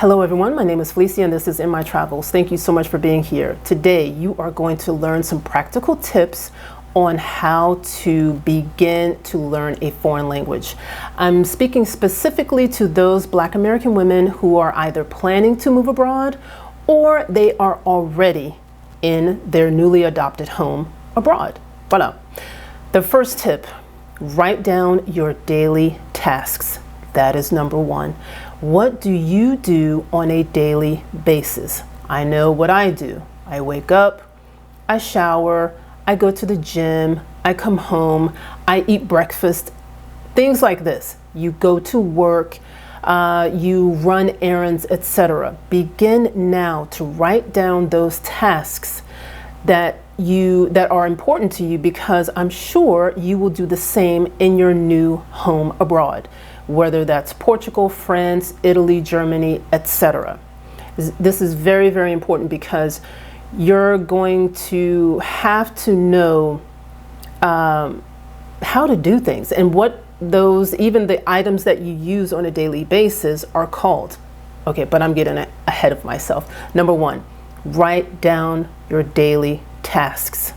Hello everyone, my name is Felicia and this is In My Travels. Thank you so much for being here. Today you are going to learn some practical tips on how to begin to learn a foreign language. I'm speaking specifically to those Black American women who are either planning to move abroad or they are already in their newly adopted home abroad. Voila. The first tip, write down your daily tasks. That is number one. What do you do on a daily basis? I know what I do. I wake up, I shower, I go to the gym, I come home, I eat breakfast, things like this. You go to work, you run errands, etc. Begin now to write down those tasks that are important to you, because I'm sure you will do the same in your new home abroad, whether that's Portugal, France, Italy, Germany, etc. This is very, very important because you're going to have to know how to do things and what even the items that you use on a daily basis are called. Okay, but I'm getting ahead of myself. Number one, write down your daily tasks,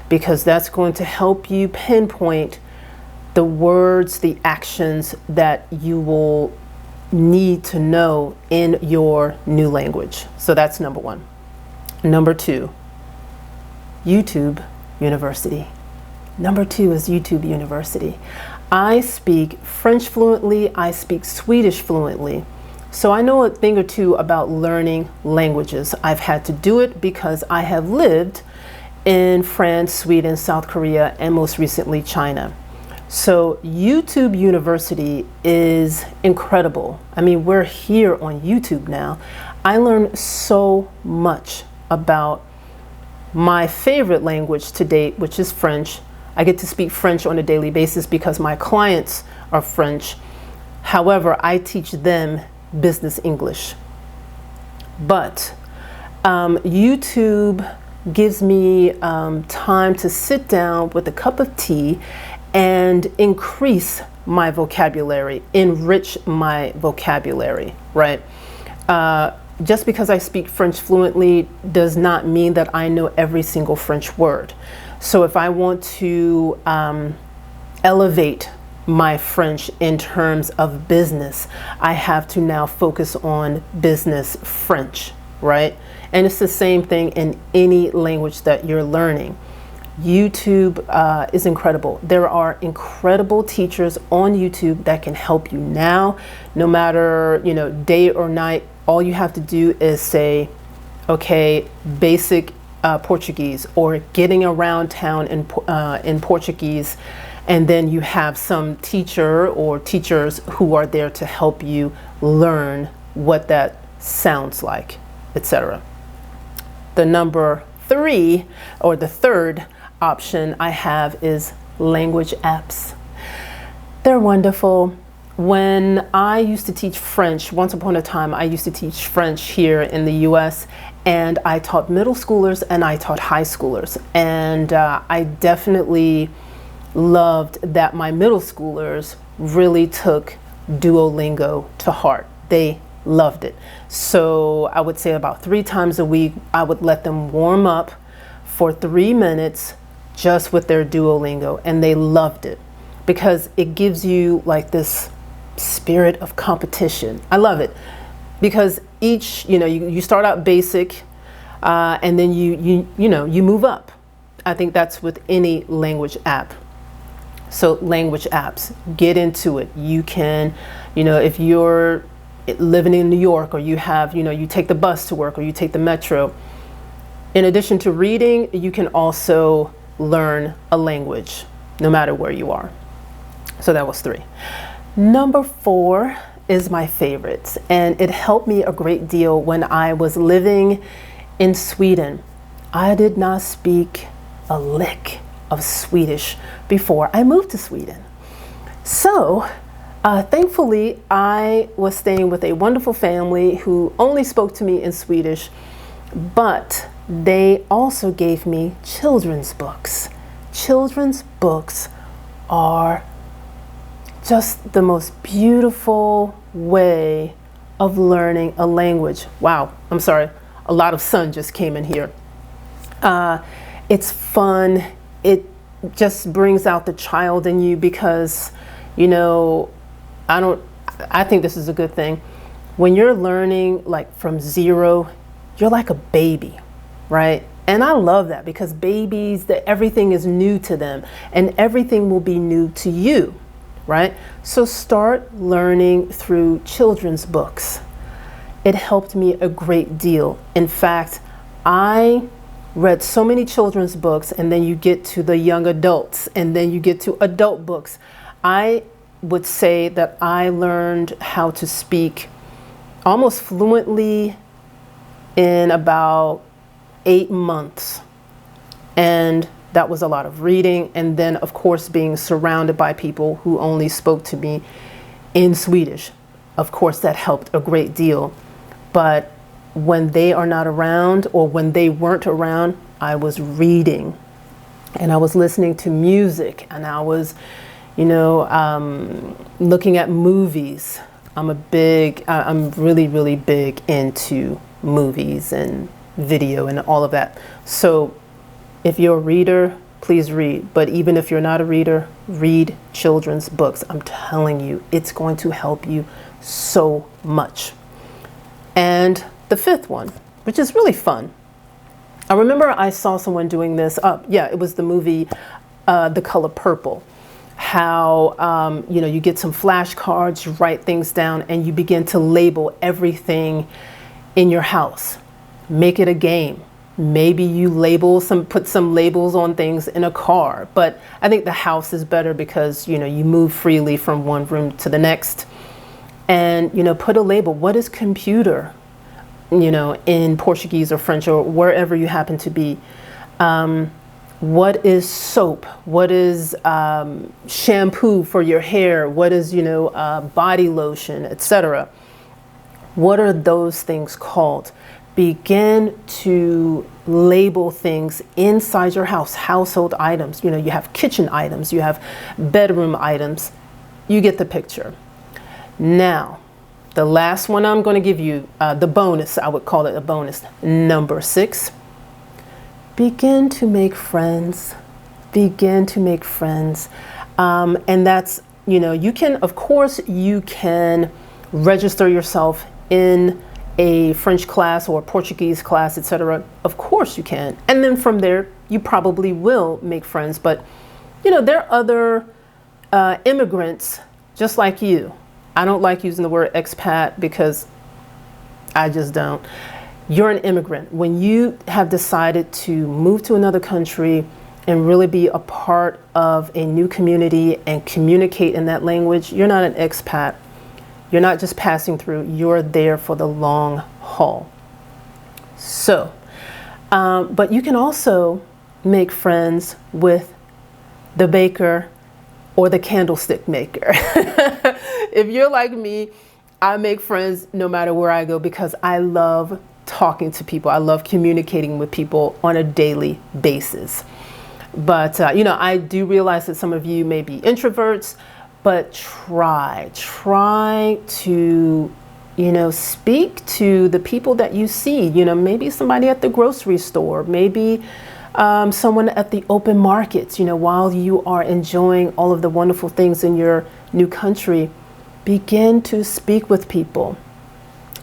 because that's going to help you pinpoint the words, the actions that you will need to know in your new language. So that's number one. Number two, YouTube University. Number two is YouTube University. I speak French fluently, I speak Swedish fluently. So I know a thing or two about learning languages. I've had to do it because I have lived in France, Sweden, South Korea, and most recently China. So YouTube University is incredible. I mean, we're here on YouTube now. I learned so much about my favorite language to date, which is French. I get to speak French on a daily basis because my clients are French. However, I teach them business English. But YouTube gives me time to sit down with a cup of tea and increase my vocabulary, enrich my vocabulary, right? Just because I speak French fluently does not mean that I know every single French word. So if I want to elevate my French in terms of business, I have to now focus on business French, right? And it's the same thing in any language that you're learning. YouTube is incredible. There are incredible teachers on YouTube that can help you now, no matter, day or night. All you have to do is say, okay, basic Portuguese, or getting around town in Portuguese, and then you have some teacher or teachers who are there to help you learn what that sounds like, etc. The number three, or the third option I have, is language apps. They're wonderful. When I used to teach French, once upon a time, I used to teach French here in the US, and I taught middle schoolers and I taught high schoolers. And I definitely loved that my middle schoolers really took Duolingo to heart. They loved it. So I would say about 3 times a week, I would let them warm up for 3 minutes just with their Duolingo, and they loved it because it gives you like this spirit of competition. I love it because each, you start out basic and then you move up. I think that's with any language app. So language apps, get into it. You can, if you're living in New York, or you have, you take the bus to work or you take the metro, in addition to reading, you can also learn a language no matter where you are. So that was 3. Number 4 is my favorite, and it helped me a great deal when I was living in Sweden. I did not speak a lick of Swedish before I moved to Sweden. So thankfully, I was staying with a wonderful family who only spoke to me in Swedish, but they also gave me children's books. Children's books are just the most beautiful way of learning a language. Wow, I'm sorry, a lot of sun just came in here. It's fun. It just brings out the child in you because, you know, I think this is a good thing. When you're learning like from zero, you're like a baby, right? And I love that because babies, everything is new to them and everything will be new to you, right? So start learning through children's books. It helped me a great deal. In fact, I read so many children's books, and then you get to the young adults, and then you get to adult books. I would say that I learned how to speak almost fluently in about 8 months. And that was a lot of reading. And then, of course, being surrounded by people who only spoke to me in Swedish. Of course, that helped a great deal. But when they are not around, or when they weren't around, I was reading and I was listening to music, and I was, you know, looking at movies. I'm really, really big into movies and video and all of that. So if you're a reader, please read. But even if you're not a reader, read children's books. I'm telling you, it's going to help you so much. And the fifth one, which is really fun. I remember I saw someone doing this. Yeah, it was the movie The Color Purple. How, you know, you get some flashcards, you write things down, and you begin to label everything in your house. Make it a game. Maybe you put some labels on things in a car. But I think the house is better because, you know, you move freely from one room to the next. And, you know, put a label. What is computer? You know, in Portuguese or French or wherever you happen to be. What is soap? What is shampoo for your hair? What is, you know, body lotion, etc.? What are those things called? Begin to label things inside your house, household items. You know, you have kitchen items, you have bedroom items. You get the picture. Now, the last one I'm going to give you, the bonus, I would call it a bonus, number 6. Begin to make friends. Begin to make friends. And that's, you know, you can, of course, you can register yourself in a French class or a Portuguese class, etc. Of course you can. And then from there, you probably will make friends. But, you know, there are other immigrants just like you. I don't like using the word expat because I just don't. You're an immigrant. When you have decided to move to another country and really be a part of a new community and communicate in that language, you're not an expat. You're not just passing through. You're there for the long haul. So, but you can also make friends with the baker or the candlestick maker. If you're like me, I make friends no matter where I go because I love talking to people. I love communicating with people on a daily basis. But, you know, I do realize that some of you may be introverts, but try to, you know, speak to the people that you see. You know, maybe somebody at the grocery store, maybe someone at the open markets, you know, while you are enjoying all of the wonderful things in your new country, begin to speak with people.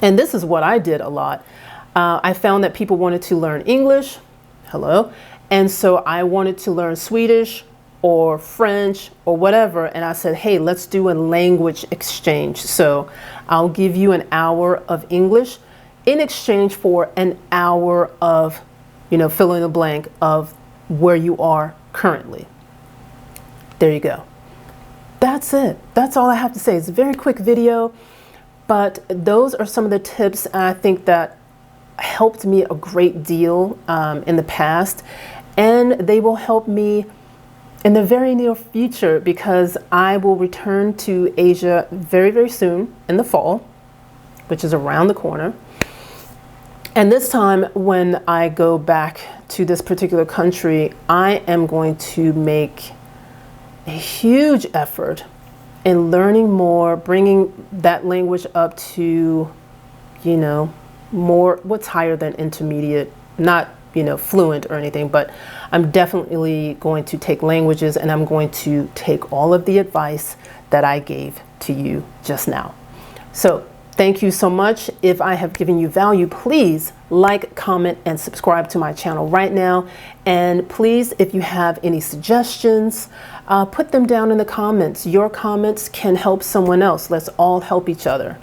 And this is what I did a lot. I found that people wanted to learn English. Hello. And so I wanted to learn Swedish or French or whatever. And I said, hey, let's do a language exchange. So I'll give you an hour of English in exchange for an hour of, you know, fill in the blank of where you are currently. There you go. That's it. That's all I have to say. It's a very quick video, but those are some of the tips I think that helped me a great deal in the past, and they will help me in the very near future because I will return to Asia very, very soon in the fall, which is around the corner. And this time when I go back to this particular country, I am going to make a huge effort in learning more, bringing that language up to you know, more, what's higher than intermediate, not, you know, fluent or anything, but I'm definitely going to take languages, and I'm going to take all of the advice that I gave to you just now. So thank you so much. If I have given you value, please like, comment, and subscribe to my channel right now. And please, if you have any suggestions, put them down in the comments. Your comments can help someone else. Let's all help each other.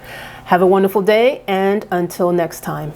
Have a wonderful day, and until next time.